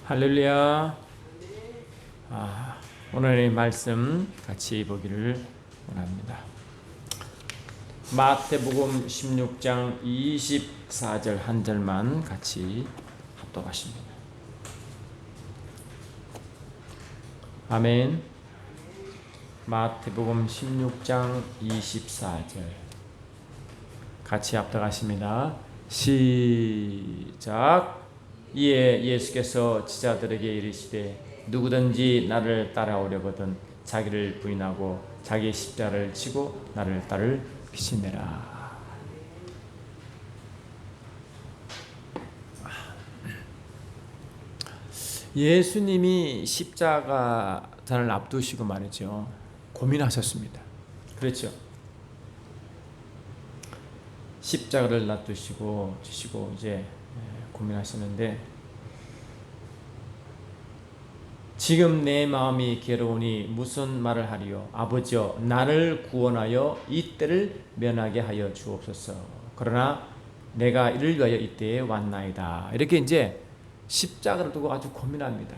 할렐루야. 오늘의 말씀 같이 보기를 원합니다. 마태복음 16장 24절 한 절만 같이 합독하십니다. 아멘. 마태복음 16장 24절 같이 합독하십니다. 시작. 이에 예수께서 제자들에게 이르시되 누구든지 나를 따라오려거든 자기를 부인하고 자기의 십자가를 지고 나를 따를 피시내라. 예수님이 십자가를 앞두시고 말이죠, 고민하셨습니다. 그렇죠? 십자가를 놔두시고 주시고 이제 고민하시는데, 지금 내 마음이 괴로우니 무슨 말을 하리요? 아버지여, 나를 구원하여 이 때를 면하게 하여 주옵소서. 그러나 내가 이를 위하여 이때에 왔나이다. 이렇게 이제 십자가를 두고 아주 고민합니다.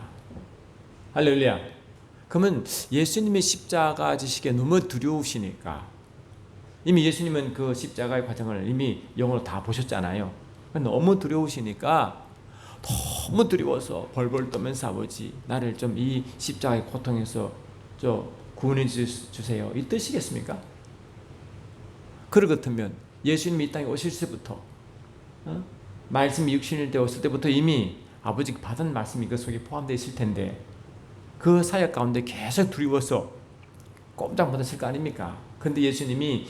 할렐루야. 그러면 예수님의 십자가 지시기에 너무 두려우시니까, 이미 예수님은 그 십자가의 과정을 이미 영으로 다 보셨잖아요. 너무 두려우시니까, 너무 두려워서 벌벌 떠면서 아버지, 나를 좀 이 십자가의 고통에서 좀 구원해 주세요, 이 뜻이겠습니까? 그렇다면 예수님이 이 땅에 오실 때부터, 말씀이 육신일 때 오실 때부터 이미 아버지 받은 말씀이 그 속에 포함되어 있을 텐데, 그 사역 가운데 계속 두려워서 꼼짝 못했을 거 아닙니까? 근데 예수님이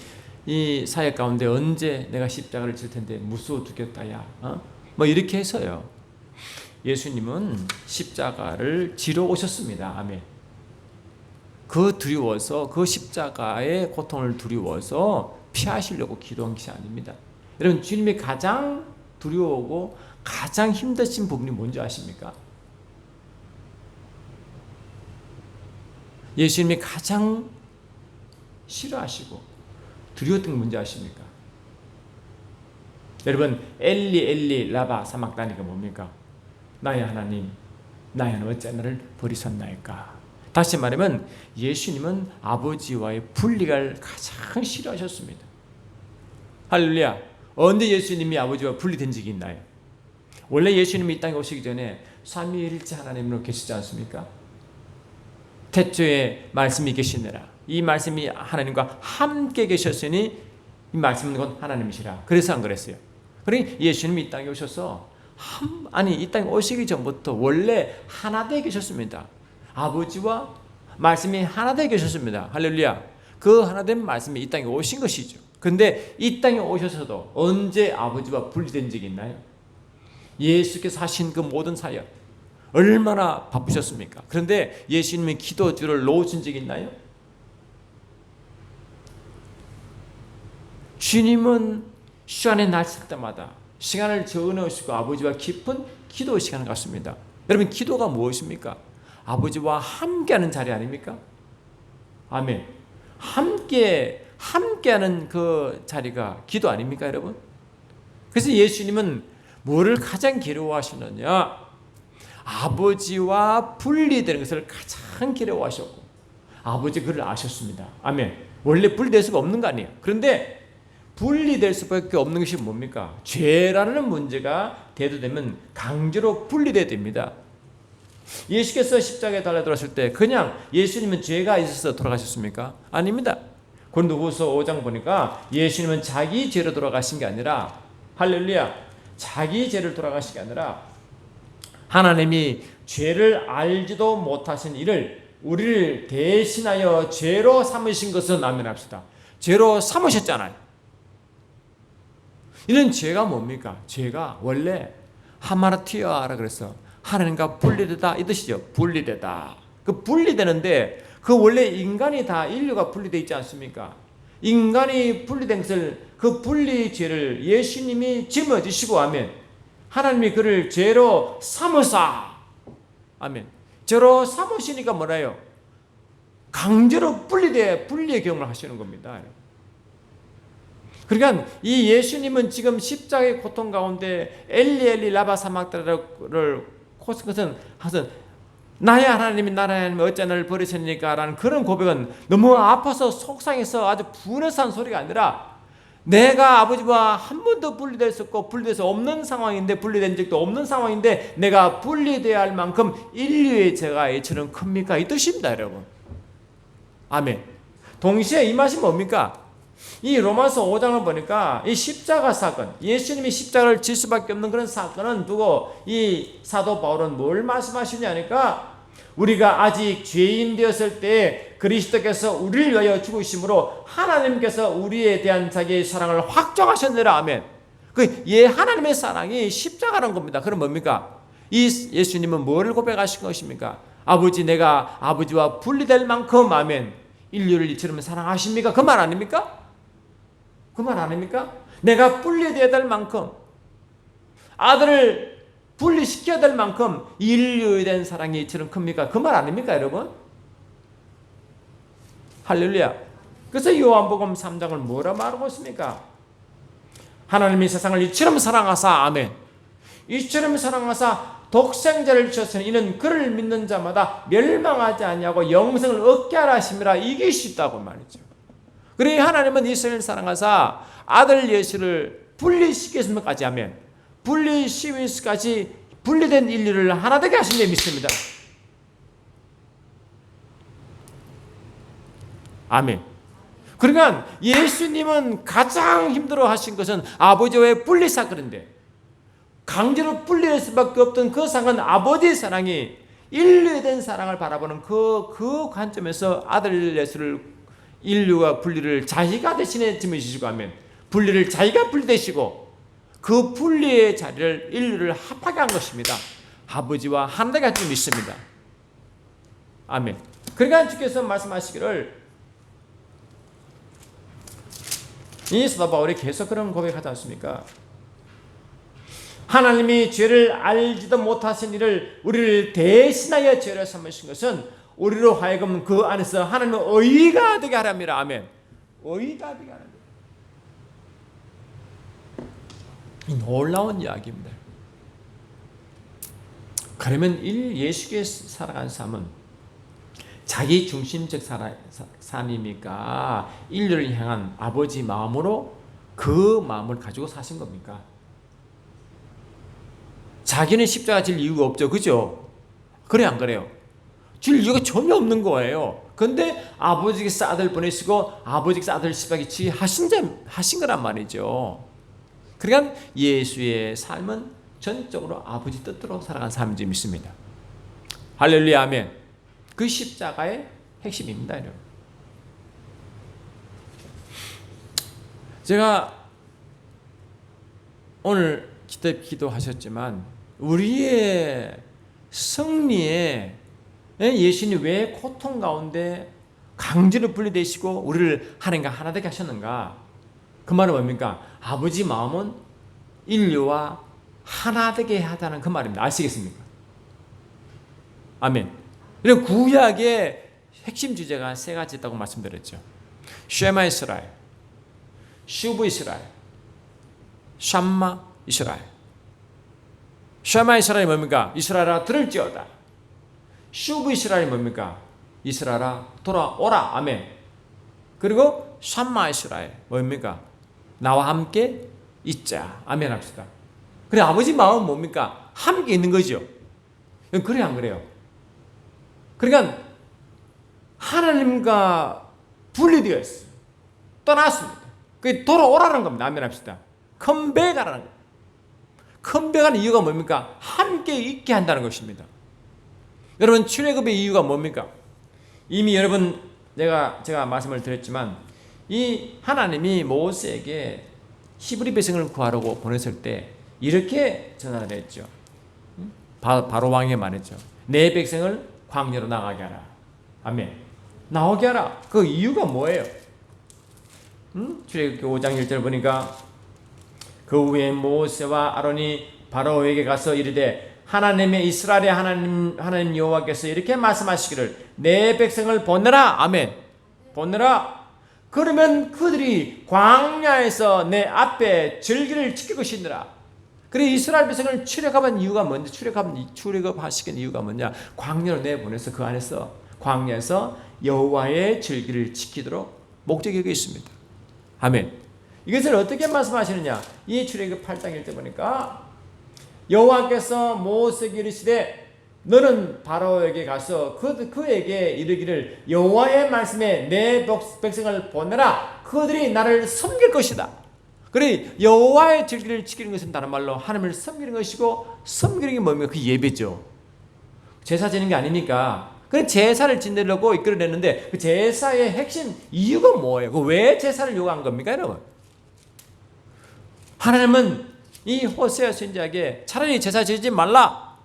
이 사역 가운데 언제 내가 십자가를 질 텐데 무서워 죽겠다 야, 뭐 이렇게 해서요, 예수님은 십자가를 지러 오셨습니다. 아멘. 그 두려워서, 그 십자가의 고통을 두려워서 피하시려고 기도한 것이 아닙니다. 여러분, 주님이 가장 두려워하고 가장 힘드신 부분이 뭔지 아십니까? 예수님이 가장 싫어하시고 두려웠던 게 뭔지 아십니까? 여러분, 엘리 엘리 라바 사막다니가 뭡니까? 나의 하나님, 나의 하나님 어찌 나를 버리셨나이까? 다시 말하면 예수님은 아버지와의 분리를 가장 싫어하셨습니다. 할렐루야. 언제 예수님이 아버지와 분리된 적이 있나요? 원래 예수님이 이 땅에 오시기 전에 삼위일체 하나님으로 계시지 않습니까? 태초에 말씀이 계시느라, 이 말씀이 하나님과 함께 계셨으니 이 말씀은 곧 하나님이시라. 그래서 안 그랬어요. 그러니 예수님이 이 땅에 오셔서 이 땅에 오시기 전부터 원래 하나 되어 계셨습니다. 아버지와 말씀이 하나 되어 계셨습니다. 할렐루야. 그 하나 된 말씀이 이 땅에 오신 것이죠. 근데 이 땅에 오셔서도 언제 아버지와 분리된 적이 있나요? 예수께서 하신 그 모든 사역 얼마나 바쁘셨습니까? 그런데 예수님의 기도줄을 놓으신 적이 있나요? 주님은 시간의 날 살 때마다 시간을 정해놓으시고 아버지와 깊은 기도 시간을 갖습니다. 여러분, 기도가 무엇입니까? 아버지와 함께하는 자리 아닙니까? 아멘. 함께하는 그 자리가 기도 아닙니까, 여러분? 그래서 예수님은 뭐를 가장 괴로워하시느냐? 아버지와 분리되는 것을 가장 괴로워하셨고, 아버지 그를 아셨습니다. 아멘. 원래 분리될 수가 없는 거 아니에요. 그런데 분리될 수밖에 없는 것이 뭡니까? 죄라는 문제가 대두되면 강제로 분리돼야 됩니다. 예수께서 십자가에 달려 돌아가실 때 그냥 예수님은 죄가 있어서 돌아가셨습니까? 아닙니다. 고린도후서 5장 보니까 예수님은 자기 죄로 돌아가신 게 아니라, 할렐루야, 자기 죄를 돌아가신 게 아니라 하나님이 죄를 알지도 못하신 이를 우리를 대신하여 죄로 삼으신 것을 아멘합시다. 죄로 삼으셨잖아요. 이런 죄가 뭡니까? 죄가 원래 하마르티아라 그래서 하나님과 분리되다 이 뜻이죠. 분리되다. 그 분리되는데, 그 원래 인간이 다 인류가 분리되어 있지 않습니까? 인간이 분리된 것을, 그 분리 죄를 예수님이 짊어지시고, 아멘, 하나님이 그를 죄로 삼으사, 아멘, 죄로 삼으시니까 뭐라요? 강제로 분리의 경험을 하시는 겁니다. 그러니까 이 예수님은 지금 십자가의 고통 가운데 엘리 엘리 라바 사막다를 그것은 나의 하나님이 나의 하나님이 어찌 나를 버리셨니까 라는 그런 고백은 너무 아파서 속상해서 아주 분해서 한 소리가 아니라 내가 아버지와 한 번도 분리될 수 없고 분리될 수 없는 상황인데, 분리된 적도 없는 상황인데 내가 분리되어야 할 만큼 인류의 죄가 이처럼 큽니까? 이 뜻입니다, 여러분. 아멘. 동시에 이 맛이 뭡니까? 이 로마서 5장을 보니까 이 십자가 사건, 예수님이 십자가를 질 수밖에 없는 그런 사건은 두고 이 사도 바울은 뭘 말씀하시냐니까, 우리가 아직 죄인 되었을 때 그리스도께서 우리를 위하여 죽으심으로 하나님께서 우리에 대한 자기의 사랑을 확정하셨느라. 아멘. 하나님의 사랑이 십자가라는 겁니다. 그럼 뭡니까? 이 예수님은 뭐를 고백하신 것입니까? 아버지, 내가 아버지와 분리될 만큼, 아멘, 인류를 이처럼 사랑하십니까? 그 말 아닙니까? 그 말 아닙니까? 내가 분리되어야 될 만큼, 아들을 분리시켜야 될 만큼 인류에 대한 사랑이 이처럼 큽니까? 그 말 아닙니까, 여러분? 할렐루야. 그래서 요한복음 3장을 뭐라 말하고 있습니까? 하나님이 세상을 이처럼 사랑하사, 아멘, 이처럼 사랑하사 독생자를 주셨으니 이는 그를 믿는 자마다 멸망하지 아니하고 영생을 얻게 하라 하심이라. 이게 쉽다고 말이죠. 그래, 하나님은 이스라엘을 사랑하사 아들 예수를 분리시키기까지 하면, 분리시키기까지 분리된 인류를 하나 되게 하신 줄 믿습니다. 아멘. 그러니까 예수님은 가장 힘들어 하신 것은 아버지와의 분리 사건인데, 강제로 분리할 수밖에 없던 그 상은 아버지의 사랑이 인류에 대한 사랑을 바라보는 그 관점에서 아들 예수를, 인류와 분리를 자기가 대신해 지으시고 하면, 분리를 자기가 분리되시고 그 분리의 자리를 인류를 합하게 한 것입니다. 아버지와 하나가 할 줄 믿습니다. 아멘. 그러니까 주께서 말씀하시기를, 이 사도 바울이 계속 그런 고백하지 않습니까? 하나님이 죄를 알지도 못하신 이를 우리를 대신하여 죄를 삼으신 것은 우리로 하여금 그 안에서 하나님의 의가 되게 하랍니다. 아멘. 의가 되게 하랍니다. 이 놀라운 이야기입니다. 그러면 예수께 살아간 삶은 자기 중심적 삶입니까? 인류를 향한 아버지 마음으로 그 마음을 가지고 사신 겁니까? 자기는 십자가 질 이유가 없죠. 그죠? 그래, 안 그래요? 질 이유가 전혀 없는 거예요. 근데 아버지께서 아들 보내시고 아버지께서 아들 십자가에 하신 거란 말이죠. 그러니까 예수의 삶은 전적으로 아버지 뜻대로 살아간 삶인지 믿습니다. 할렐루야, 아멘. 그 십자가의 핵심입니다, 여러분. 제가 오늘 기도하셨지만 우리의 승리에 예수님이 왜 고통 가운데 강제로 분리되시고 우리를 하나님과 하나 되게 하셨는가? 그 말은 뭡니까? 아버지 마음은 인류와 하나 되게 하다는 그 말입니다. 아시겠습니까? 아멘. 이런 구약의 핵심 주제가 세 가지 있다고 말씀드렸죠. 쉐마 이스라엘, 슈브 이스라엘, 샴마 이스라엘. 쉐마 이스라엘이 뭡니까? 이스라엘아 들을지어다. 슈브 이스라엘이 뭡니까? 이스라엘아 돌아오라. 아멘. 그리고 샴마 이스라엘 뭡니까? 나와 함께 있자. 아멘 합시다. 그래, 아버지 마음은 뭡니까? 함께 있는 거죠. 그래, 안 그래요? 그러니까 하나님과 분리되어 있어요. 떠났습니다. 그게 돌아오라는 겁니다. 아멘 합시다. 컴백하라는 거예요. 컴백하는 이유가 뭡니까? 함께 있게 한다는 것입니다. 여러분, 출애굽의 이유가 뭡니까? 이미 여러분 제가 말씀을 드렸지만 이 하나님이 모세에게 히브리 백성을 구하라고 보냈을 때 이렇게 전화를 했죠. 바로 왕에게 말했죠. 내 백성을 광야로 나가게 하라. 아멘. 나오게 하라. 그 이유가 뭐예요? 출애굽기 5장 1절 보니까 그 후에 모세와 아론이 바로에게 가서 이르되 하나님의 이스라엘의 하나님 여호와께서 이렇게 말씀하시기를 내 백성을 보내라. 아멘. 보내라. 그러면 그들이 광야에서 내 앞에 절기를 지킬 것이니라. 그래 이스라엘 백성을 출애굽한 이유가 뭔지 출애굽하시킨 이유가 뭐냐? 광야로 내보내서 그 안에서 광야에서 여호와의 절기를 지키도록 목적이 여기 있습니다. 아멘. 이것을 어떻게 말씀하시느냐? 이 출애굽 8장 1절 보니까 여호와께서 모세에게 이르시되 너는 바로에게 가서 그에게 이르기를 여호와의 말씀에 내 백성을 보내라. 그들이 나를 섬길 것이다. 그래 여호와의 절기를 지키는 것은 다른 말로 하나님을 섬기는 것이고, 섬기는 게 뭡니까? 그 예배죠. 제사 지는 게 아니니까. 그래 제사를 지내려고 이끌어냈는데 그 제사의 핵심 이유가 뭐예요? 왜 제사를 요구한 겁니까, 여러분? 하나님은 이 호세아 선지자에게 차라리 제사 지지 말라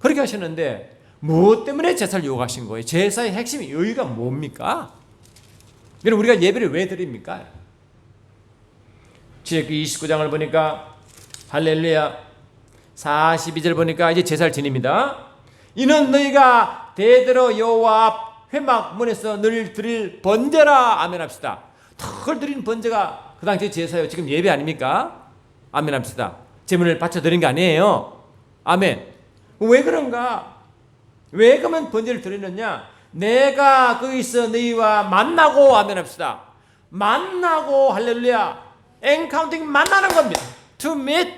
그렇게 하셨는데 무엇 때문에 제사를 요구하신 거예요? 제사의 핵심 의의가 뭡니까? 여러분 우리가 예배를 왜 드립니까? 출애굽기 29장을 보니까 할렐루야 42절 보니까 이제 제사를 지닙니다. 이는 너희가 대대로 여호와 앞 회막 문에서 늘 드릴 번제라. 아멘 합시다. 늘 드린 번제가 그 당시 제사요. 지금 예배 아닙니까? 아멘 합시다. 제물을 바쳐 드린 게 아니에요. 아멘. 왜 그런가? 왜 그러면 번제를 드리느냐? 내가 거기서 너희와 만나고, 아멘 합시다. 만나고, 할렐루야. 엔카운팅 만나는 겁니다. To meet.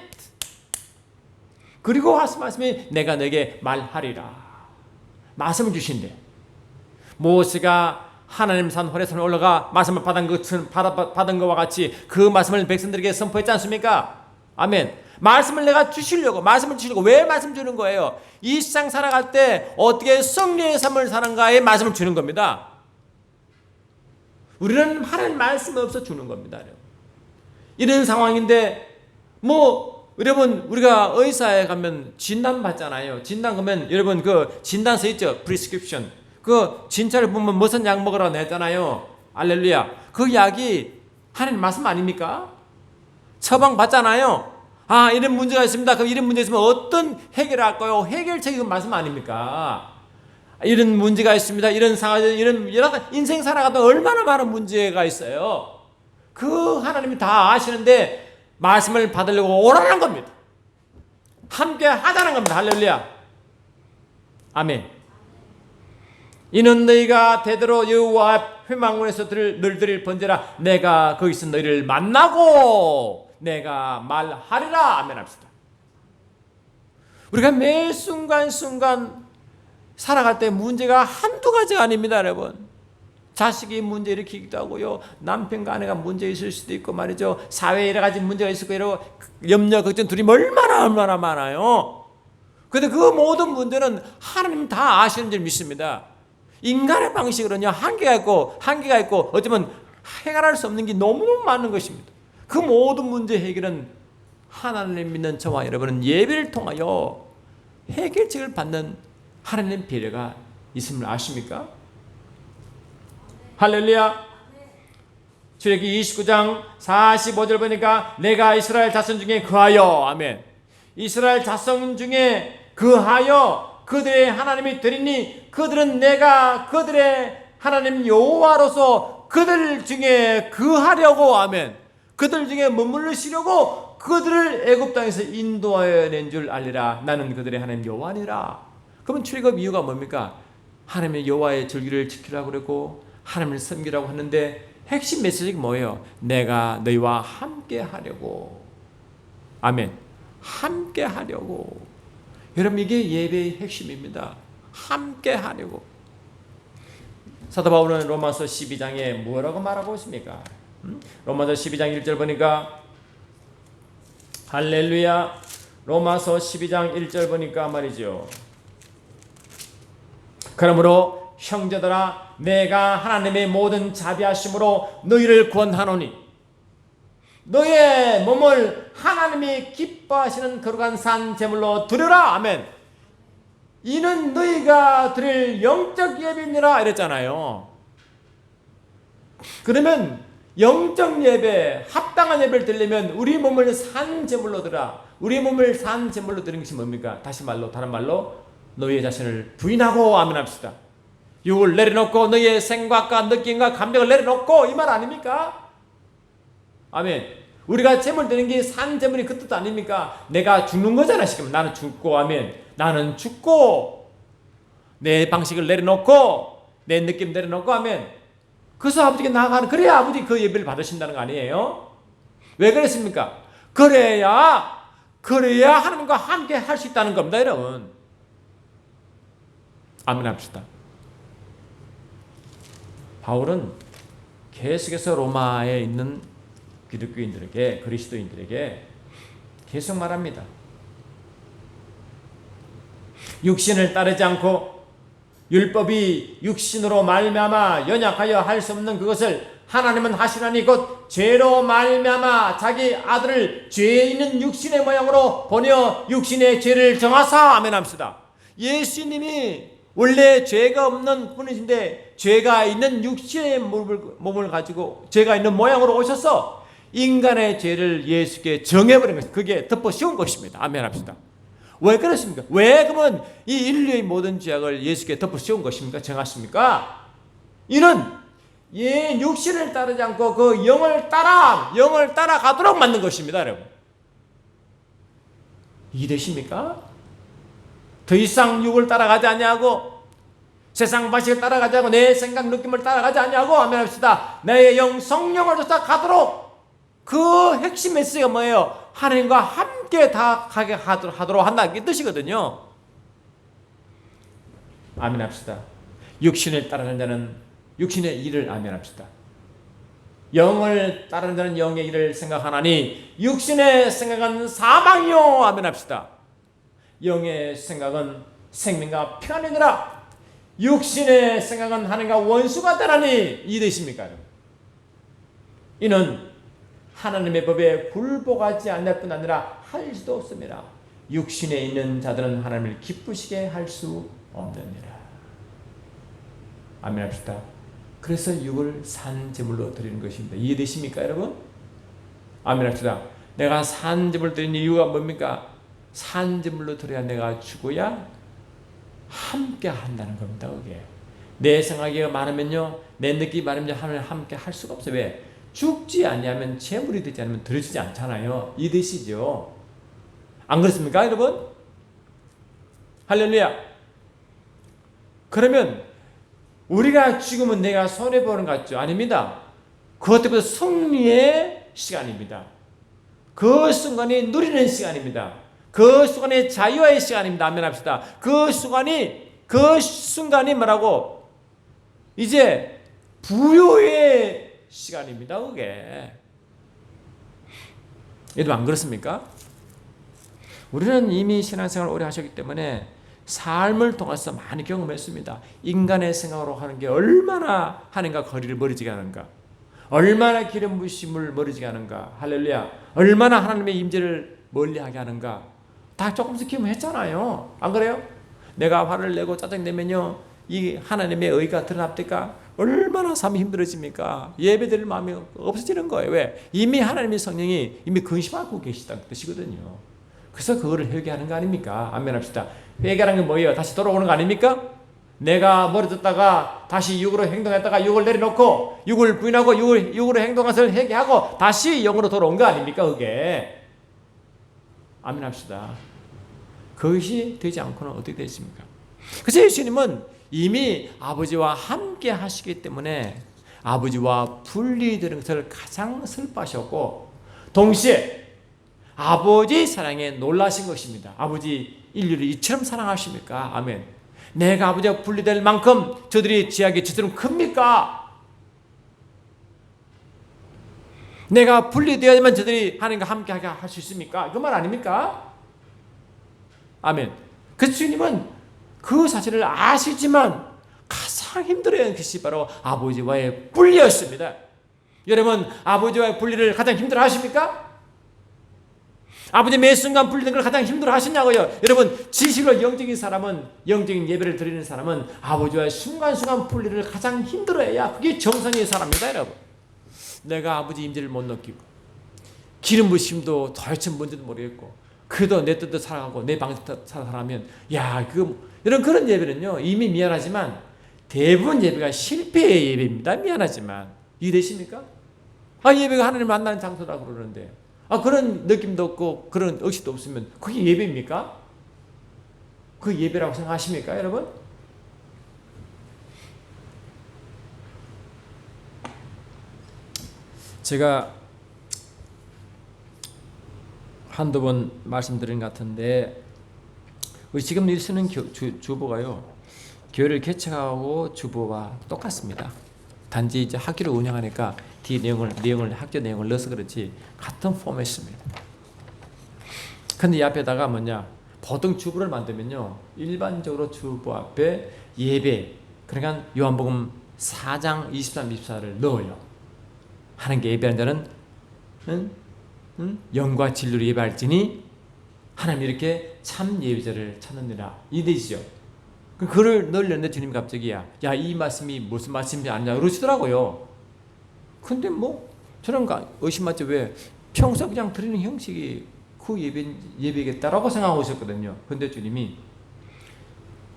그리고 하신 말씀이 내가 너에게 말하리라. 말씀을 주신대. 모세가 하나님 산 호레산에 올라가 말씀을 받은 것과 같이 그 말씀을 백성들에게 선포했지 않습니까? 아멘. 말씀을 내가 주시려고, 말씀을 주시려고. 왜 말씀 주는 거예요? 이 세상 살아갈 때 어떻게 성령의 삶을 사는가에 말씀을 주는 겁니다. 우리는 하나님 말씀 없어 주는 겁니다. 이런 상황인데 여러분 우리가 의사에 가면 진단 받잖아요. 진단 가면 여러분 그 진단서 있죠. 프리스크립션. 그 진찰을 보면 무슨 약 먹으라고 냈잖아요. 할렐루야. 그 약이 하나님 말씀 아닙니까? 처방 받잖아요. 아 이런 문제가 있습니다. 그럼 이런 문제 있으면 어떤 해결을 할까요? 해결책이 그 말씀 아닙니까? 이런 문제가 있습니다. 이런 상황, 이런 여러 인생 살아가다 얼마나 많은 문제가 있어요. 그 하나님이 다 아시는데 말씀을 받으려고 오라는 겁니다. 함께 하자는 겁니다. 할렐루야. 아멘. 이는 너희가 대대로 여호와 앞 회막문에서 늘 드릴 번제라. 내가 거기서 너희를 만나고 내가 말하리라. 아멘 합시다. 우리가 매 순간순간 살아갈 때 문제가 한두 가지가 아닙니다, 여러분. 자식이 문제 일으키기도 하고요. 남편과 아내가 문제 있을 수도 있고 말이죠. 사회에 여러 가지 문제가 있을 거예요. 염려, 걱정, 두려움 얼마나 많아요. 그런데 그 모든 문제는 하나님 다 아시는 줄 믿습니다. 인간의 방식으로는요. 한계가 있고 어쩌면 해결할 수 없는 게 너무너무 많은 것입니다. 그 모든 문제 해결은 하나님 믿는 저와 여러분은 예배를 통하여 해결책을 받는 하나님 배려가 있음을 아십니까? 할렐루야. 출애굽기 29장 45절 보니까 내가 이스라엘 자손 중에 그하여, 아멘. 이스라엘 자손 중에 그하여 그들의 하나님이 되리니 그들은 내가 그들의 하나님 여호와로서 그들 중에 그하려고, 아멘. 그들 중에 머물르시려고 그들을 애굽 땅에서 인도하여 낸 줄 알리라. 나는 그들의 하나님 여호와니라. 그러면 출애굽 이유가 뭡니까? 하나님의 여호와의 절기를 지키라고 그랬고 하나님을 섬기라고 하는데 핵심 메시지가 뭐예요? 내가 너희와 함께 하려고. 아멘. 함께 하려고. 여러분 이게 예배의 핵심입니다. 함께 하려고. 사도 바울은 로마서 12장에 뭐라고 말하고 있습니까? 로마서 12장 1절 보니까 할렐루야. 로마서 12장 1절 보니까 말이죠. 그러므로 형제들아 내가 하나님의 모든 자비하심으로 너희를 구원하노니 너의 몸을 하나님이 기뻐하시는 거룩한 산 제물로 드려라. 아멘. 이는 너희가 드릴 영적 예배니라 이랬잖아요. 그러면 영적 예배, 합당한 예배를 드리려면 우리 몸을 산 제물로 드라. 우리 몸을 산 제물로 드리는 것이 뭡니까? 다른 말로 너희의 자신을 부인하고 아멘 합시다. 육을 내려놓고 너희의 생각과 느낌과 감정을 내려놓고 이 말 아닙니까? 아멘. 우리가 제물 드리는 게 산 제물이 그 뜻 아닙니까? 내가 죽는 거잖아. 지금 나는 죽고 하면 나는 죽고 내 방식을 내려놓고 내 느낌 내려놓고 하면 그래서 아버지께 나아가는 그래야 아버지 그 예배를 받으신다는 거 아니에요? 왜 그랬습니까? 그래야 하나님과 함께 할 수 있다는 겁니다, 여러분. 아멘 합시다. 바울은 계속해서 로마에 있는 기독교인들에게, 그리스도인들에게 계속 말합니다. 육신을 따르지 않고 율법이 육신으로 말미암아 연약하여 할 수 없는 그것을 하나님은 하시나니 곧 죄로 말미암아 자기 아들을 죄 있는 육신의 모양으로 보내어 육신의 죄를 정하사. 아멘 합시다. 예수님이 원래 죄가 없는 분이신데 죄가 있는 육신의 몸을 가지고 죄가 있는 모양으로 오셔서 인간의 죄를 예수께 정해버린 것입니다. 그게 덮어 씌운 것입니다. 아멘 합시다. 왜 그렇습니까? 왜 그러면 이 인류의 모든 죄악을 예수께 덮어 씌운 것입니까? 정하십니까? 이는 육신을 따르지 않고 그 영을 따라가도록 만든 것입니다, 여러분. 이해되십니까? 더 이상 육을 따라가지 아니하고 세상 방식을 따라가지 않고 내 생각 느낌을 따라가지 아니하고 아멘 합시다. 내 영 성령을 쫓아가도록. 그 핵심 메시지가 뭐예요? 하나님과 함께 다 가게 하도록 한다 이 뜻이거든요. 아멘 합시다. 육신을 따르는 자는 육신의 일을 아멘 합시다. 영을 따르는 자는 영의 일을 생각하나니 육신의 생각은 사망이요. 아멘 합시다. 영의 생각은 생명과 평안이니라. 육신의 생각은 하나님과 원수가 되나니. 이해되십니까? 이는 하나님의 법에 굴복하지 않을 뿐 아니라 할 수도 없습니다. 육신에 있는 자들은 하나님을 기쁘시게 할 수 없느니라. 아멘 합시다. 그래서 육을 산 제물로 드리는 것입니다. 이해되십니까, 여러분? 아멘 합시다. 내가 산 제물로 드리는 이유가 뭡니까? 산 제물로 드려야 내가 죽어야 함께 한다는 겁니다. 그게 내 생각이 많으면요, 내 느낌이 많으면 하나님 함께 할 수가 없어요. 왜? 죽지 아니하면 제물이 되지 않으면 드려지지 않잖아요. 이해되시죠? 안 그렇습니까, 여러분? 할렐루야. 그러면 우리가 죽으면 내가 손해보는 것 같죠? 아닙니다. 그것 때문에 승리의 시간입니다. 그 순간이 누리는 시간입니다. 그 순간이 자유의 시간입니다. 아멘 합시다. 그 순간이 뭐라고? 이제 부요의 시간입니다. 그게. 얘도 안 그렇습니까? 우리는 이미 신앙생활을 오래 하셨기 때문에 삶을 통해서 많이 경험했습니다. 인간의 생각으로 하는 게 얼마나 하나님과 거리를 멀어지게 하는가, 얼마나 기름 부으심을 멀어지게 하는가, 할렐루야, 얼마나 하나님의 임재를 멀리하게 하는가 다 조금씩 경험했잖아요. 안 그래요? 내가 화를 내고 짜증내면요, 이 하나님의 의가 드러납니까? 얼마나 삶이 힘들어집니까? 예배드릴 마음이 없어지는 거예요. 왜? 이미 하나님의 성령이 이미 근심하고 계시다는 뜻이거든요. 그래서 그거를 회개하는 거 아닙니까? 아멘 합시다. 회개하는 게 뭐예요? 다시 돌아오는 거 아닙니까? 내가 멀어졌다가 다시 육으로 행동했다가 육을 내려놓고 육을 부인하고 육으로 행동한 것을 회개하고 다시 영으로 돌아온 거 아닙니까? 그게. 아멘 합시다. 그것이 되지 않고는 어떻게 되십니까? 그래서 예수님은 이미 아버지와 함께 하시기 때문에 아버지와 분리되는 것을 가장 슬퍼하셨고, 동시에 아버지 사랑에 놀라신 것입니다. 아버지 인류를 이처럼 사랑하십니까? 아멘. 내가 아버지와 분리될 만큼 저들이 지하게 저처럼 큽니까? 내가 분리되어야만 저들이 하나님과 함께하게 할 수 있습니까? 그 말 아닙니까? 아멘. 그 주님은 그 사실을 아시지만 가장 힘들어하는 것이 바로 아버지와의 분리였습니다. 여러분, 아버지와의 분리를 가장 힘들어 하십니까? 아버지 매 순간 분리된 걸 가장 힘들어 하시냐고요. 여러분, 진실로 영적인 사람은, 영적인 예배를 드리는 사람은 아버지와의 순간순간 분리를 가장 힘들어해야 그게 정상의 사람입니다. 여러분, 내가 아버지 임재를 못 느끼고 기름 부심도 도대체 뭔지도 모르겠고 그래도 내 뜻대로 살아가고 내 방식대로 살아가면 이런 그런 예배는요, 이미 미안하지만 대부분 예배가 실패의 예배입니다. 미안하지만. 이해되십니까? 예배가 하나님 만나는 장소라고 그러는데 그런 느낌도 없고 그런 의식도 없으면 그게 예배입니까? 그 예배라고 생각하십니까, 여러분? 제가 한두 번 말씀드린 것 같은데 우리 지금 일 쓰는 주보가요, 교회를 개척하고 주보와 똑같습니다. 단지 이제 학교를 운영하니까 뒤 내용을 학교 내용을 넣어서 그렇지 같은 포맷입니다. 근데 이 앞에다가 보통 주보를 만들면요, 일반적으로 주보 앞에 예배, 그러니까 요한복음 4장 23, 24를 넣어요. 하나님께 예배하는 자는 영과 진리로 예배할지니 하나님 이렇게 참 예배자를 찾느니라, 이 뜻이죠. 그를 넣으려는데 주님 갑자기 이 말씀이 무슨 말씀인지 아느냐 그러시더라고요. 근데 저는 의심하지, 왜 평소 그냥 드리는 형식이 그 예배겠다라고 생각하고 있었거든요. 근데 주님이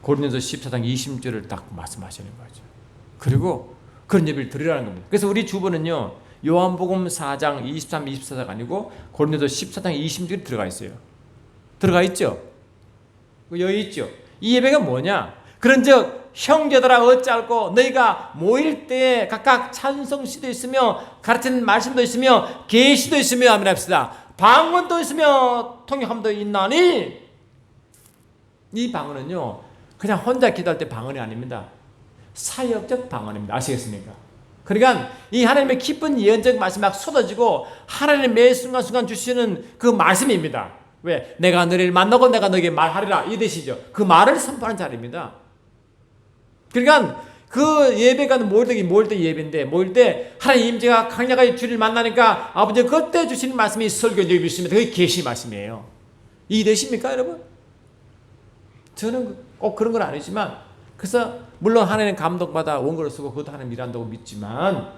고린도서 14장 20절을 딱 말씀하시는 거죠. 그리고 그런 예배를 드리라는 겁니다. 그래서 우리 주보는요, 요한복음 4장 23, 24장 아니고 고린도서 14장 20절이 들어가 있어요. 들어가 있죠? 여기 있죠? 이 예배가 뭐냐? 그런즉 형제들아 어찌할꼬 너희가 모일 때 각각 찬송시도 있으며 가르치는 말씀도 있으며 계시도 있으며 하면 합시다. 방언도 있으며 통역함도 있나니, 이 방언은요 그냥 혼자 기도할 때 방언이 아닙니다. 사역적 방언입니다. 아시겠습니까? 그러니까 이 하나님의 기쁜 예언적 말씀이 막 쏟아지고 하나님의 매 순간순간 주시는 그 말씀입니다. 왜? 내가 너희를 만나고 내가 너에게 말하리라, 이 뜻이죠. 그 말을 선포하는 자리입니다. 그러니까 그 예배가 모일 때 예배인데, 모일 때 하나님 임재가 강력하게 주를 만나니까 아버지가 그때 주시는 말씀이 설교 예배입니다. 그게 계시 말씀이에요. 이해되십니까, 여러분? 저는 꼭 그런 건 아니지만, 그래서 물론 하나님 감동받아 원고를 쓰고 그것도 하나님 일한다고 믿지만,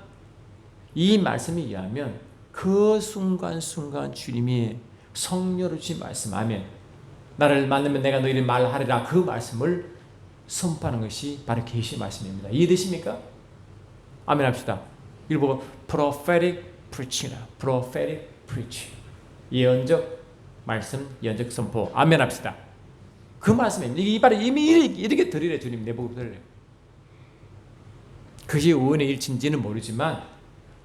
이 말씀에 의하면 그 순간순간 주님이 성령으로 주신 말씀, 아멘, 나를 만나면 내가 너희를 말하리라, 그 말씀을 선포하는 것이 바로 계시 말씀입니다. 이해되십니까? 아멘 합시다. 이걸 보고 prophetic preaching, prophetic preaching, 예언적 말씀, 예언적 선포, 아멘 합시다. 그 말씀입니다. 이게 바로 이미 이렇게 드리래, 주님 내보고 드리래. 그것이 의원의 일치인지는 모르지만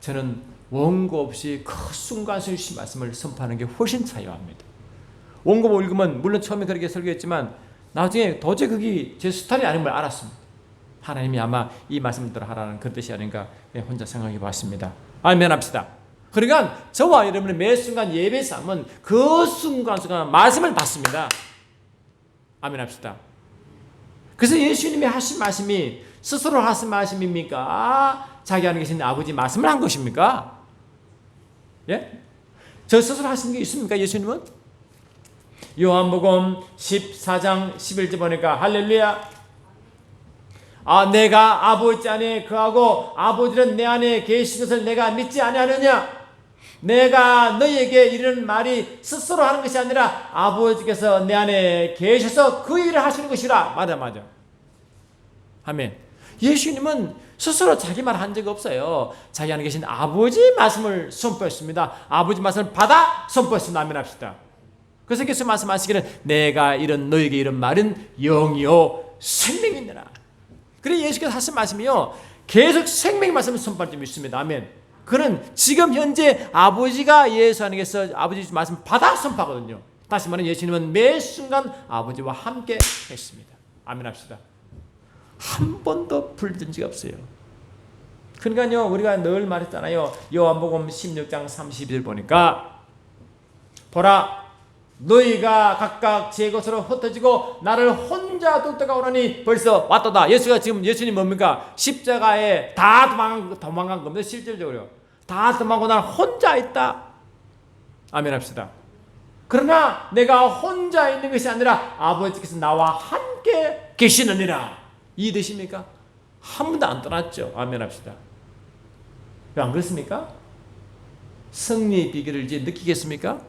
저는 원고 없이 그 순간순간 주신 말씀을 선포하는 게 훨씬 자유합니다. 원고 읽으면 물론 처음에 그렇게 설교했지만 나중에 도저히 그게 제 스타일이 아닌 걸 알았습니다. 하나님이 아마 이 말씀들을 하라는 그 뜻이 아닌가 혼자 생각해 봤습니다. 아멘 합시다. 그러니까 저와 여러분의 매 순간 예배 삶은 그 순간순간 말씀을 받습니다. 아멘 합시다. 그래서 예수님이 하신 말씀이 스스로 하신 말씀입니까? 자기 안에 계신 아버지 말씀을 한 것입니까? 예? 저 스스로 하신 게 있습니까, 예수님은? 요한복음 14장 11절 보니까 할렐루야, 내가 아버지 안에 거하고 아버지는 내 안에 계신 것을 내가 믿지 아니하느냐? 내가 너희에게 이런 말이 스스로 하는 것이 아니라 아버지께서 내 안에 계셔서 그 일을 하시는 것이라. 맞아. 아멘. 예수님은 스스로 자기 말 한 적 없어요. 자기 안에 계신 아버지 말씀을 선포했습니다. 아버지 말씀을 받아 선포했습니다. 아멘 합시다. 그래서 예수 말씀하시기를 내가 이런 너에게 이런 말은 영이요 생명이니라. 그래 예수께서 하신 말씀이요 계속 생명의 말씀을 선포할 줄 믿습니다. 아멘. 그는 지금 현재 아버지가 예수 안에서 아버지 말씀 받아 선포하거든요. 다시 말하면 예수님은 매 순간 아버지와 함께 했습니다. 아멘 합시다. 한 번도 불든 적이 없어요. 그러니까요 우리가 늘 말했잖아요. 요한복음 16장 30절 보니까 보라 너희가 각각 제 것으로 흩어지고 나를 혼자 둘 때가 오라니 벌써 왔도다. 예수님 뭡니까? 십자가에 다 도망간 겁니다. 실질적으로 다 도망가고 난 혼자 있다. 아멘 합시다. 그러나 내가 혼자 있는 것이 아니라 아버지께서 나와 함께 계시느니라. 이해되십니까? 한 번도 안 떠났죠. 아멘 합시다. 왜 안 그렇습니까? 승리의 비결을 이제 느끼겠습니까?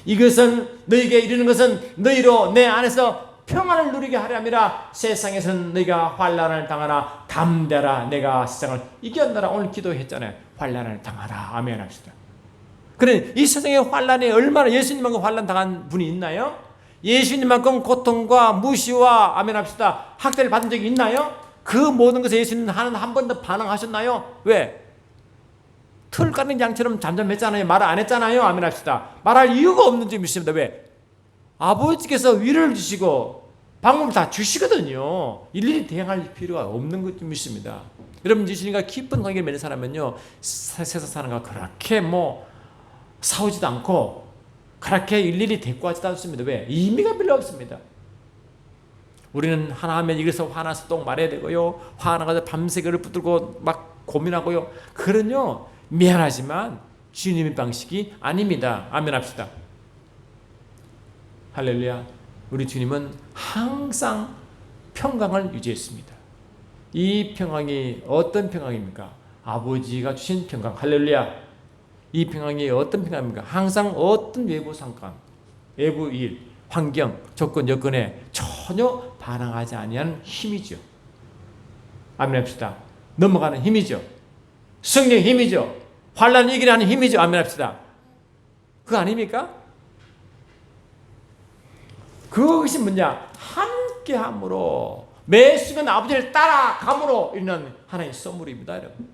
이것은 너희에게 이르는 것은 너희로 내 안에서 평안을 누리게 하려 함이라. 세상에서는 너희가 환난을 당하나 담대하라 내가 세상을 이겼노라. 오늘 기도했잖아요. 환난을 당하라. 아멘 합시다. 그래, 이 세상에 환난이 얼마나 예수님만큼 환난 당한 분이 있나요? 예수님만큼 고통과 무시와 아멘 합시다. 학대를 받은 적이 있나요? 그 모든 것에 예수님은 한 번도 반항하셨나요? 왜? 틀 까는 양처럼 잠잠했잖아요. 말을 안 했잖아요. 아멘 합시다. 말할 이유가 없는 점이 있습니다. 왜? 아버지께서 위를 주시고 방법을 다 주시거든요. 일일이 대항할 필요가 없는 것 좀 있습니다. 여러분, 예수님과 깊은 관계를 맺는 사람은요, 세상 사람과 그렇게 싸우지도 않고 그렇게 일일이 대꾸하지도 않습니다. 왜? 의미가 별로 없습니다. 우리는 하나 하면 이래서 화나서 또 말해야 되고요, 화나서 밤새 그를 붙들고 막 고민하고요. 그런요, 미안하지만 주님의 방식이 아닙니다. 아멘 합시다. 할렐루야. 우리 주님은 항상 평강을 유지했습니다. 이 평강이 어떤 평강입니까? 아버지가 주신 평강. 할렐루야. 이 평강이 어떤 평강입니까? 항상 어떤 외부 상황, 외부 일, 환경, 조건, 여건에 전혀 반항하지 아니하는 힘이죠. 아멘 합시다. 넘어가는 힘이죠. 승리의 힘이죠. 환난을 이기는 힘이죠. 아멘 합시다. 그거 아닙니까? 그것이 뭐냐? 함께함으로, 매 순간 아버지를 따라감으로 있는 하나의 선물입니다. 여러분.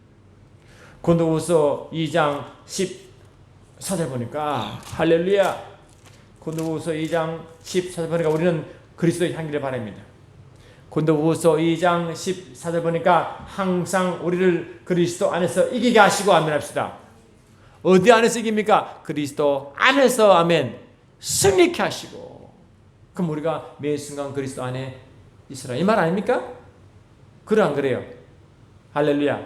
고린도후서 2장 14절 보니까 할렐루야. 고린도후서 2장 14절 보니까 우리는 그리스도의 향기를 바랍니다. 고린도후서 2장 14절 보니까 항상 우리를 그리스도 안에서 이기게 하시고 아멘 합시다. 어디 안에서 이깁니까? 그리스도 안에서 아멘 승리케 하시고. 그럼 우리가 매 순간 그리스도 안에 있으라, 이 말 아닙니까? 그래 안 그래요? 할렐루야.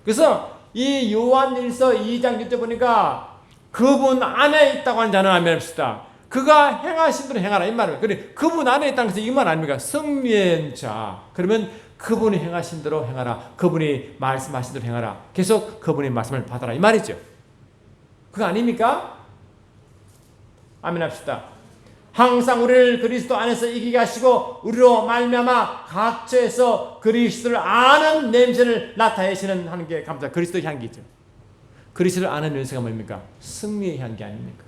그래서 이 요한일서 2장 6절 보니까 그분 안에 있다고 하는 자는 아멘 합시다. 그가 행하신 대로 행하라, 이 말이에요. 그래, 그분 안에 있다는 것은 이 말 아닙니까? 승리한 자. 그러면 그분이 행하신 대로 행하라. 그분이 말씀하신 대로 행하라. 계속 그분의 말씀을 받아라, 이 말이죠. 그거 아닙니까? 아멘 합시다. 항상 우리를 그리스도 안에서 이기게 하시고 우리로 말미암아 각처에서 그리스도를 아는 냄새를 나타내시는 하는 게 감사. 그리스도의 향기죠. 그리스도를 아는 냄새가 뭡니까? 승리의 향기 아닙니까?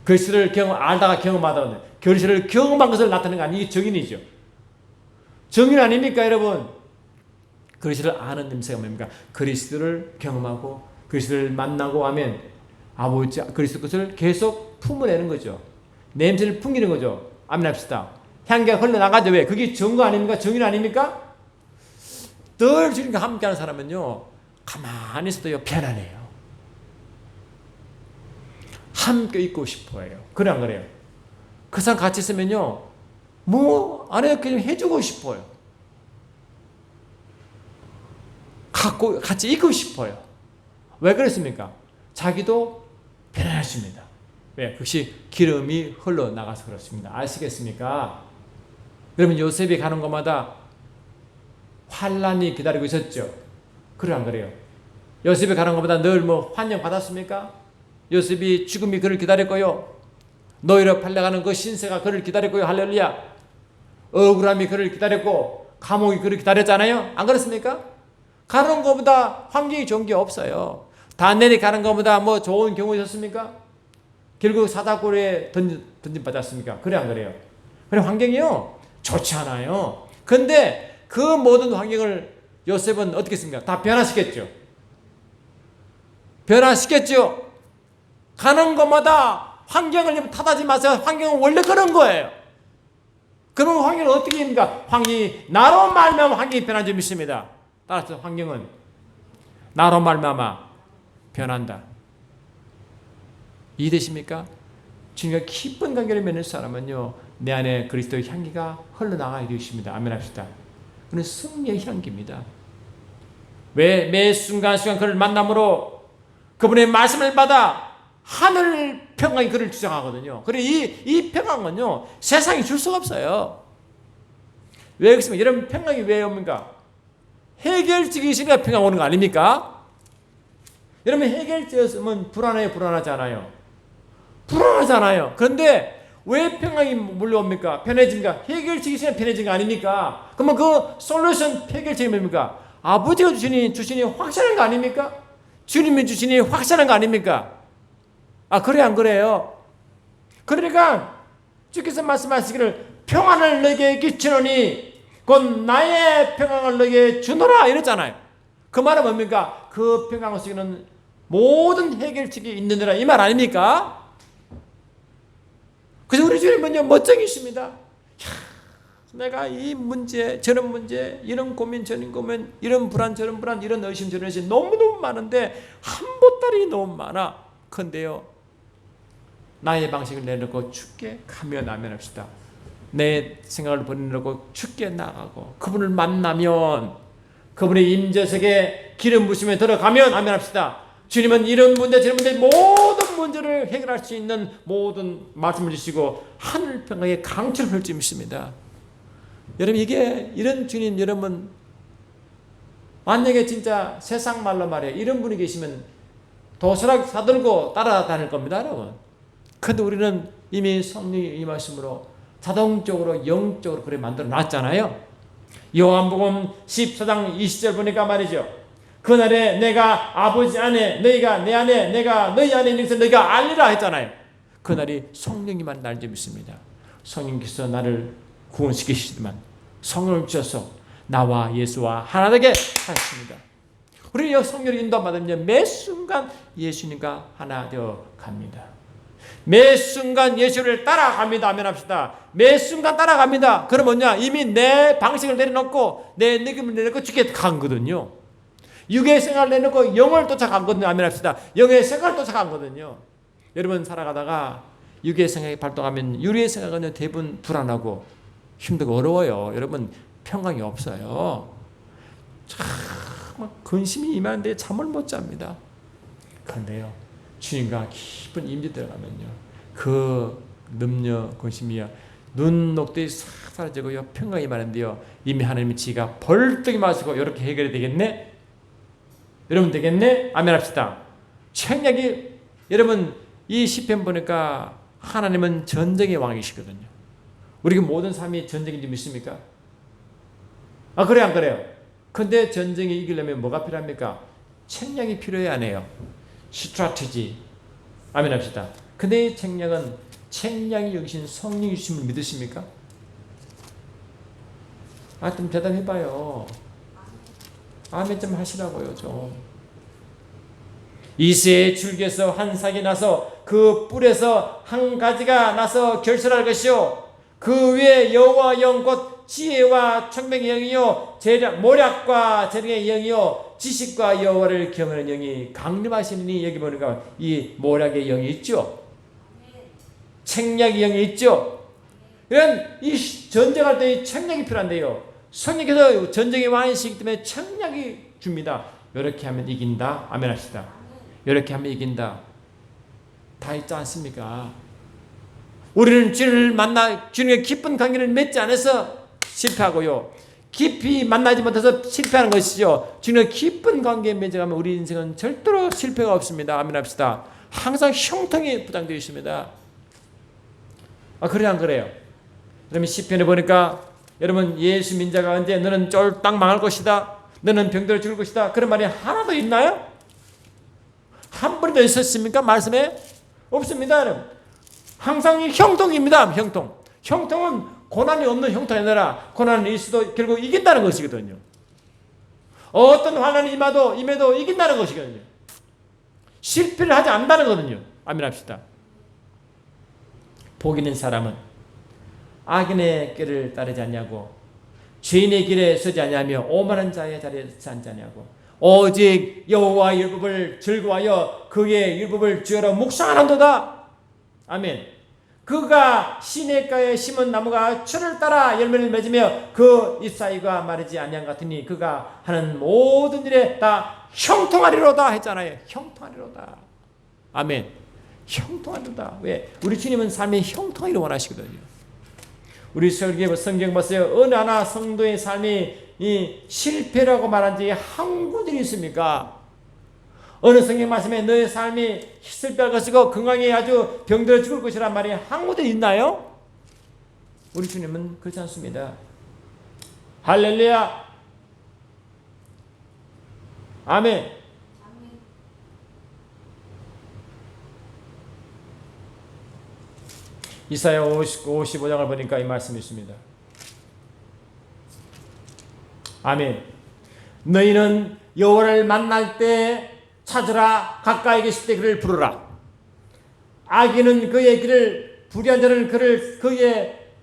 그리스도를 알다가 경험하다, 그리스도를 경험한 것을 나타내는 거 아니, 이게 정인이죠. 정인 아닙니까, 여러분? 그리스도를 아는 냄새가 뭡니까? 그리스도를 경험하고 그리스도를 만나고 하면 아버지 그리스도 것을 계속 품어내는 거죠. 냄새를 풍기는 거죠. 아멘 합시다. 향기가 흘러나가죠. 왜? 그게 정거 아닙니까? 정인 아닙니까? 늘 주님과 함께하는 사람은요, 가만히 있어도요, 편안해요. 함께 있고 싶어해요. 그래 안 그래요? 그 사람 같이 있으면요, 안 해도 그냥 해주고 싶어요. 같이 있고 싶어요. 왜 그랬습니까? 자기도 편안하십니다. 왜? 그것이 기름이 흘러나가서 그렇습니다. 아시겠습니까? 여러분, 요셉이 가는 곳마다 환난이 기다리고 있었죠. 그래 안 그래요? 요셉이 가는 곳마다 늘 환영받았습니까? 요셉이 죽음이 그를 기다렸고요. 노예로 팔려가는 그 신세가 그를 기다렸고요. 할렐루야. 억울함이 그를 기다렸고 감옥이 그를 기다렸잖아요. 안 그렇습니까? 가는 것보다 환경이 좋은 게 없어요. 다니엘이 가는 것보다 좋은 경우 있었습니까? 결국 사다골에 던짐받았습니까? 그래 안 그래요? 그래, 환경이요 좋지 않아요. 근데 그 모든 환경을 요셉은 어떻게 했습니까? 다 변화시켰죠. 변화시켰죠. 가는 것마다 환경을 탓하지 마세요. 환경은 원래 그런 거예요. 그런 환경을 어떻게 합니까? 환경이 나로 말미암아 환경이 변한 점이 있습니다. 따라서 환경은 나로 말미암아 변한다. 이해되십니까? 주님과 깊은 관계를 맺는 사람은요, 내 안에 그리스도의 향기가 흘러나가게 되십니다. 아멘 합시다. 그는 승리의 향기입니다. 왜? 매 순간순간 그를 만남으로 그분의 말씀을 받아 하늘 평강이 그를 주장하거든요. 그래, 이 평강은요, 세상이 줄 수가 없어요. 왜 그렇습니까? 여러분, 평강이 왜 옵니까? 해결책이시니까 평강 오는 거 아닙니까? 여러분, 해결책이었으면 불안하지 않아요? 불안하잖아요. 그런데 왜 평강이 몰려옵니까? 편해집니까? 해결책이 있으면 편해진 거 아닙니까? 그러면 그 솔루션 해결책이 뭡니까? 아버지가 주시니 확실한 거 아닙니까? 주님이 주시니 확실한 거 아닙니까? 그래 안 그래요? 그러니까 주께서 말씀하시기를 평안을 너에게 끼치노니 곧 나의 평안을 너에게 주노라 이랬잖아요. 그 말은 뭡니까? 그 평안을 속에는 모든 해결책이 있느니라 이 말 아닙니까? 그래서 우리 주님은요 멋쟁이십니다. 내가 이 문제 저런 문제 이런 고민 저런 고민 이런 불안 저런 불안 이런 의심 저런 의심 너무너무 많은데 한 보따리 너무 많아. 근데요 나의 방식을 내놓고 주께 가며 나면합시다. 내 생각을 버리려고 주께 나가고 그분을 만나면 그분의 임재석에 기름 부심에 들어가면 아멘합시다. 주님은 이런 문제 저런 문제 모든 문제를 해결할 수 있는 모든 말씀을 주시고 하늘 평강의 강철을 펼치십니다. 여러분 이게 이런 주님 여러분 만약에 진짜 세상 말로 말해 이런 분이 계시면 도시락 사들고 따라다닐 겁니다 여러분. 근데 우리는 이미 성령이 임하심으로 자동적으로 영적으로 그래 만들어 놨잖아요. 요한복음 14장 20절 보니까 말이죠. 그날에 내가 아버지 안에 너희가 내 안에 내가 너희 안에 있는 것을 너희가 알리라 했잖아요. 그날이 성령님만 날 좀 있습니다. 성령께서 나를 구원시키시지만 성령을 주셔서 나와 예수와 하나 되게 하십니다. 우리 성령의 인도 받으면 매 순간 예수님과 하나 되어 갑니다. 매 순간 예수를 따라갑니다. 아멘합시다. 매 순간 따라갑니다. 그럼 뭐냐? 이미 내 방식을 내려놓고 내 느낌을 내려놓고 주께 간거든요. 육의 생활을 내놓고 영을 쫓아간거든요. 아멘합시다. 영의 생활을 쫓아간거든요. 여러분 살아가다가 육의 생각이 발동하면 유리의 생각은 대부분 불안하고 힘들고 어려워요. 여러분 평강이 없어요. 참 근심이 임하는데 잠을 못 잡니다. 그런데요 주님과 깊은 임재 들어가면요 그 능력 근심이야 눈 녹듯이 싹 사라지고요 평강이 임하는데요 이미 하나님의 지혜가 벌떡 임하시고 이렇게 해결이 되겠네? 여러분 되겠네? 아멘합시다. 책략이 여러분 이 시편 보니까 하나님은 전쟁의 왕이시거든요. 우리 모든 삶이 전쟁인지 믿습니까? 그래 안 그래요? 근데 전쟁이 이기려면 뭐가 필요합니까? 책략이 필요해 안 해요? 스트래티지. 아멘합시다. 근데 이 책략이 여기신 성령이 주심을 믿으십니까? 좀 대답해봐요. 아멘 좀 하시라고요 좀. 이새의 줄기에서 한 삭이 나서 그 뿔에서 한 가지가 나서 결실할 것이요 그 위에 여호와 영 곧 지혜와 청명의 영이요 모략과 재능의 영이요 지식과 여호와를 경외하는 영이 강림하시니 여기 보니까 이 모략의 영이 있죠. 책략의 영이 있죠. 이런 이 전쟁할 때 이 책략이 필요한데요. 성령께서 전쟁의 왕이시기 때문에 책략이 줍니다. 이렇게 하면 이긴다. 아멘 합시다. 이렇게 하면 이긴다. 다 있지 않습니까? 우리는 주님을 만나 주님의 깊은 관계를 맺지 않아서 실패하고요. 깊이 만나지 못해서 실패하는 것이죠. 주님의 깊은 관계에 맺어가면 우리 인생은 절대로 실패가 없습니다. 아멘 합시다. 항상 형통이 부담되어 있습니다. 그래 안 그래요? 그러면 시편에 보니까 여러분 예수 민자가 언제 너는 쫄딱 망할 것이다. 너는 병들어 죽을 것이다. 그런 말이 하나도 있나요? 한 번도 있었습니까? 말씀에? 없습니다. 여러분. 항상 형통입니다. 형통은 고난이 없는 형통이 아니라 고난이 있어도 결국 이긴다는 것이거든요. 어떤 환난이 임해도 이긴다는 것이거든요. 실패를 하지 않는다는 거거든요. 아멘 합시다. 복 있는 사람은 악인의 길을 따르지 않냐고 죄인의 길에 서지 않냐며 오만한 자의 자리에 서지 않냐고 오직 여호와의 율법을 즐거워하여 그의 율법을 주여로 묵상하는도다. 아멘. 그가 시냇가에 심은 나무가 철을 따라 열매를 맺으며 그 잎사귀가 마르지 아니한 같으니 그가 하는 모든 일에 다 형통하리로다 했잖아요. 형통하리로다. 아멘. 형통하리로다. 왜? 우리 주님은 삶의 형통하기를 원하시거든요. 우리 성경 보세요. 어느 하나 성도의 삶이 이 실패라고 말한 적이 한 군데 있습니까? 어느 성경 말씀에 너의 삶이 실패할 것이고 건강에 아주 병들어 죽을 것이란 말이 한 군데 있나요? 우리 주님은 그렇지 않습니다. 할렐루야. 아멘. 이사야 55장을 보니까 이 말씀이 있습니다. 아멘. 너희는 여호와를 만날 때 찾으라. 가까이 계실 때 그를 부르라. 악인은 그의 길을, 불의한 자는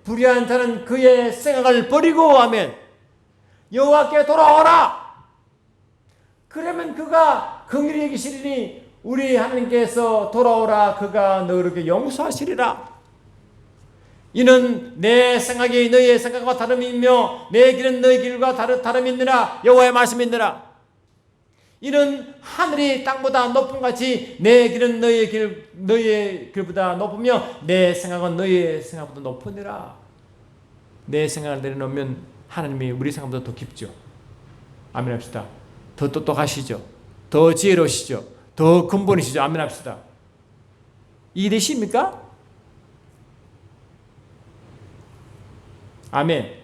불의한 자는 그의 생각을 버리고, 아멘, 여호와께 돌아오라. 그러면 그가 긍휼히 여기시리니 우리 하나님께서 돌아오라. 그가 너희에게 용서하시리라. 이는 내 생각이 너희의 생각과 다름이며 내 길은 너희 길과 다름이 있느라. 여호와의 말씀이 있느라. 이는 하늘이 땅보다 높음 같이 내 길은 너희의 길보다 높으며 내 생각은 너희의 생각보다 높으니라. 내 생각을 내려놓으면 하나님이 우리 생각보다 더 깊죠. 아멘 합시다. 더 똑똑하시죠. 더 지혜로우시죠. 더 근본이시죠. 아멘 합시다. 이해되십니까? 아멘.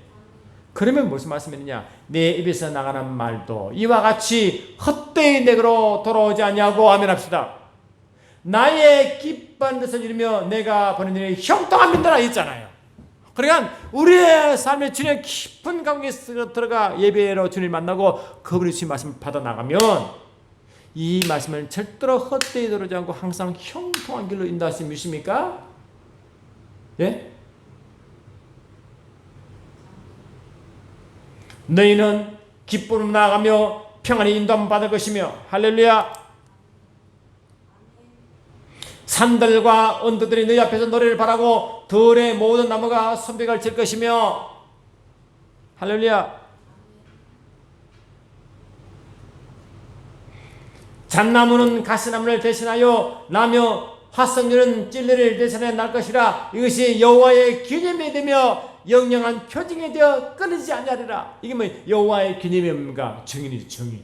그러면 무슨 말씀이냐? 내 입에서 나가는 말도 이와 같이 헛되이 내게로 돌아오지 않냐고. 아멘 합시다. 나의 기뻐하는 뜻을 이루며 내가 보낸 일이 형통함이니라 있잖아요. 그러니까 우리의 삶의 주님의 깊은 관계에 들어가 예배로 주님을 만나고 그분의 주신 말씀을 받아 나가면 이 말씀을 절대로 헛되이 돌아오지 않고 항상 형통한 길로 인도하시는 믿습니까? 예? 너희는 기쁨으로 나아가며 평안히 인도함을 받을 것이며, 할렐루야. 산들과 언덕들이 너희 앞에서 노래를 바라고 들의 모든 나무가 손뼉을 칠 것이며, 할렐루야. 잣나무는 가시나무를 대신하여 나며 화석류는 찔레를 대신하여 날 것이라. 이것이 여호와의 기념이 되며 영영한 표징이 되어 끊이지 아니하리라. 이게 뭐 여호와의 기념이 뭡니까? 증인이죠. 증인.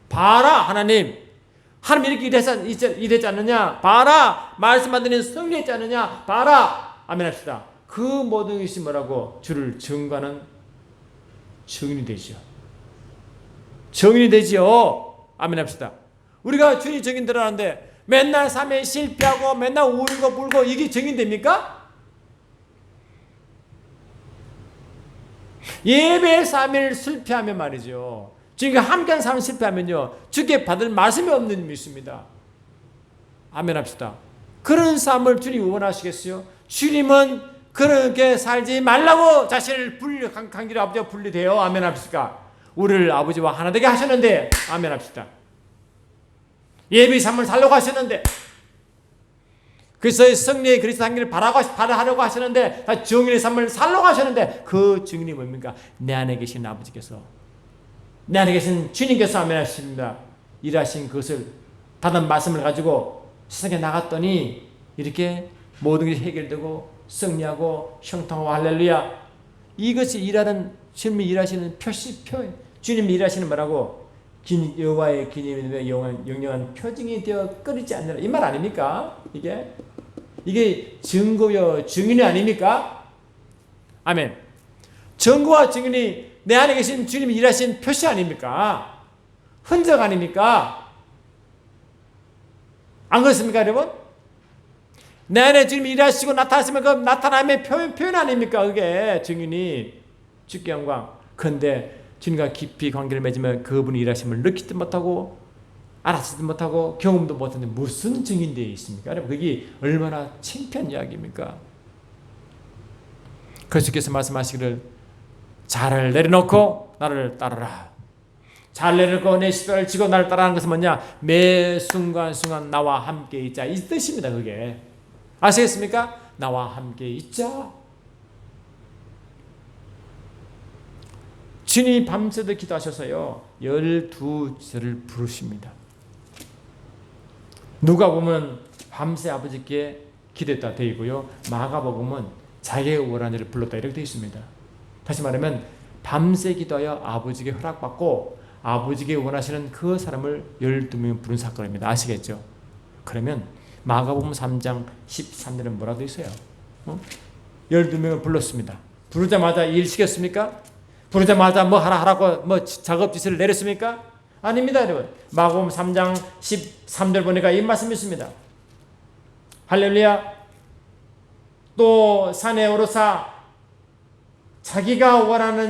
봐라 하나님 이렇게 일했지 않느냐. 봐라 말씀만 드리는 승리했지 않느냐. 봐라. 아멘 합시다. 그 모든 것이 뭐라고? 주를 증거하는 증인이 되죠. 증인이 되지요. 아멘 합시다. 우리가 주님 증인 들어가는데 맨날 삶에 실패하고 맨날 울고 불고 이게 증인 됩니까? 예배 3일 실패하면 말이죠. 주님과 함께한 삶을 실패하면요. 주께 받을 말씀이 없는 믿습니다. 아멘 합시다. 그런 삶을 주님이 원하시겠어요? 주님은 그렇게 살지 말라고 자신을 강기로 아버지와 분리돼요. 아멘 합시다. 우리를 아버지와 하나 되게 하셨는데, 아멘 합시다. 예배 삶을 살려고 하셨는데, 그래서 승리의 그리스도 한길을 바라하려고 하시는데, 증인의 삶을 살려고 하셨는데, 그 증인이 뭡니까? 내 안에 계신 아버지께서, 내 안에 계신 주님께서 아멘 하십니다. 일하신 그것을 받은 말씀을 가지고 세상에 나갔더니 이렇게 모든 것이 해결되고 승리하고 형통하고 할렐루야. 이것이 일하는 주님이 일하시는 주님이 일하시는 뭐라고? 여호와의 기념이 되며 영영한 표징이 되어 끊이지 않느라. 이 말 아닙니까? 이게 증거요 증인이 아닙니까? 아멘. 증거와 증인이 내 안에 계신 주님이 일하신 표시 아닙니까? 흔적 아닙니까? 안 그렇습니까, 여러분? 내 안에 주님이 일하시고 나타나시면 그 나타남의 표현 아닙니까? 그게 증인이 주께 영광. 그런데 주님과 깊이 관계를 맺으면 그분이 일하심을 느끼지도 못하고 알아듣지도 못하고 경험도 못하는데 무슨 증인 되어 있습니까? 여러분, 그게 얼마나 창피한 이야기입니까? 그래서 주께서 말씀하시기를 자를 내려놓고 나를 따르라. 잘 내려놓고 내 십자가를 지고 나를 따라하는 것은 뭐냐? 매 순간순간 나와 함께 있자. 이 뜻입니다. 그게 아시겠습니까? 나와 함께 있자. 주님이 밤새도 기도하셔서요 12절을 부르십니다. 누가 보면 밤새 아버지께 기도했다 되어 있고요, 마가복음은 자기의 원하는 일을 불렀다 이렇게 되어 있습니다. 다시 말하면 밤새 기도하여 아버지께 허락받고 아버지께 원하시는 그 사람을 12명 부른 사건입니다. 아시겠죠? 그러면 마가복음 3장 13절은 뭐라고 되어 있어요? 12명을 불렀습니다. 부르자마자 일 시켰습니까? 부르자마자 뭐 하라고 뭐 작업 지시를 내렸습니까? 아닙니다, 여러분. 마가복음 3장 13절 보니까 이 말씀이 있습니다. 할렐루야. 또 산에 오르사 자기가 원하는